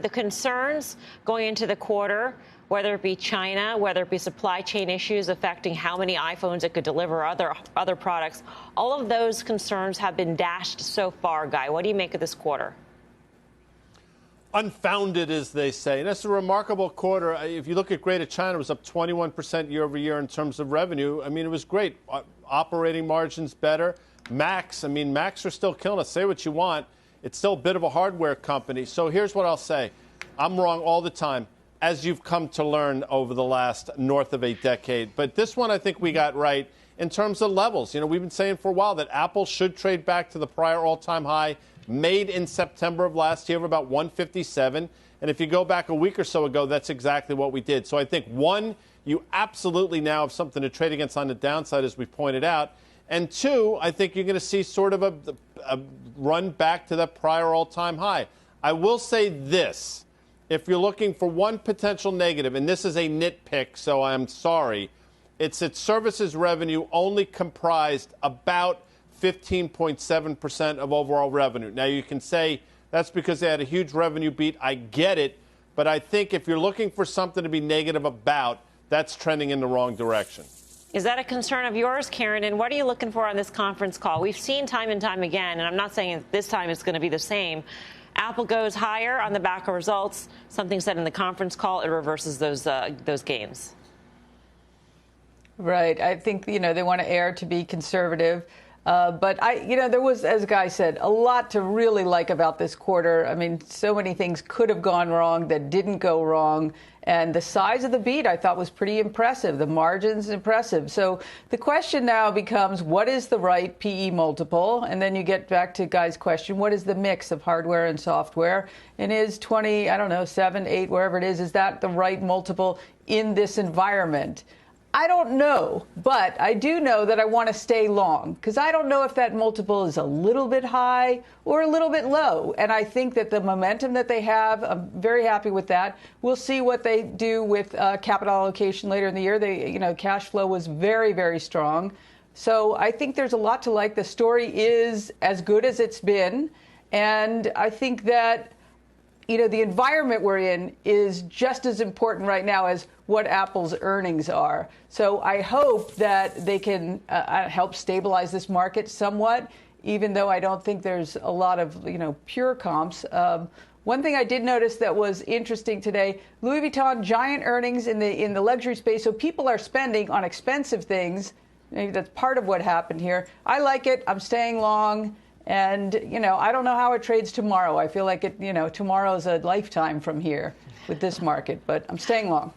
the concerns going into the quarter, whether it be China, whether it be supply chain issues affecting how many iPhones it could deliver, other products, all of those concerns have been dashed so far, Guy. What do you make of this quarter? Unfounded, as they say. And that's a remarkable quarter. If you look at Greater China, it was up 21% year over year in terms of revenue. I mean, it was great. Operating margins better. Macs are still killing us. Say what you want. It's still a bit of a hardware company. So here's what I'll say. I'm wrong all the time, as you've come to learn over the last north of a decade. But this one I think we got right in terms of levels. You know, we've been saying for a while that Apple should trade back to the prior all-time high made in September of last year of about 157. And if you go back a week or so ago, that's exactly what we did. So I think, one, you absolutely now have something to trade against on the downside, as we pointed out. And two, I think you're going to see sort of a run back to that prior all-time high. I will say this. If you're looking for one potential negative, and this is a nitpick, so I'm sorry, it's that services revenue only comprised about 15.7% of overall revenue. Now, you can say that's because they had a huge revenue beat. I get it. But I think if you're looking for something to be negative about, that's trending in the wrong direction. Is that a concern of yours, Karen? And what are you looking for on this conference call? We've seen time and time again, and I'm not saying this time it's going to be the same. Apple goes higher on the back of results. Something said in the conference call, it reverses those gains. Right. I think, they want to err to be conservative. But there was, as Guy said, a lot to really like about this quarter. I mean, so many things could have gone wrong that didn't go wrong. And the size of the beat, I thought, was pretty impressive. The margin's impressive. So the question now becomes, what is the right PE multiple? And then you get back to Guy's question, what is the mix of hardware and software? And is 20, 7, 8, wherever it is that the right multiple in this environment? I don't know, but I do know that I want to stay long because I don't know if that multiple is a little bit high or a little bit low. And I think that the momentum that they have, I'm very happy with that. We'll see what they do with capital allocation later in the year. Cash flow was very, very strong. So I think there's a lot to like. The story is as good as it's been. And I think that the environment we're in is just as important right now as what Apple's earnings are. So I hope that they can help stabilize this market somewhat, even though I don't think there's a lot of, pure comps. One thing I did notice that was interesting today, Louis Vuitton, giant earnings in the luxury space. So people are spending on expensive things. Maybe that's part of what happened here. I like it. I'm staying long. And, I don't know how it trades tomorrow. I feel like tomorrow's a lifetime from here with this market, but I'm staying long.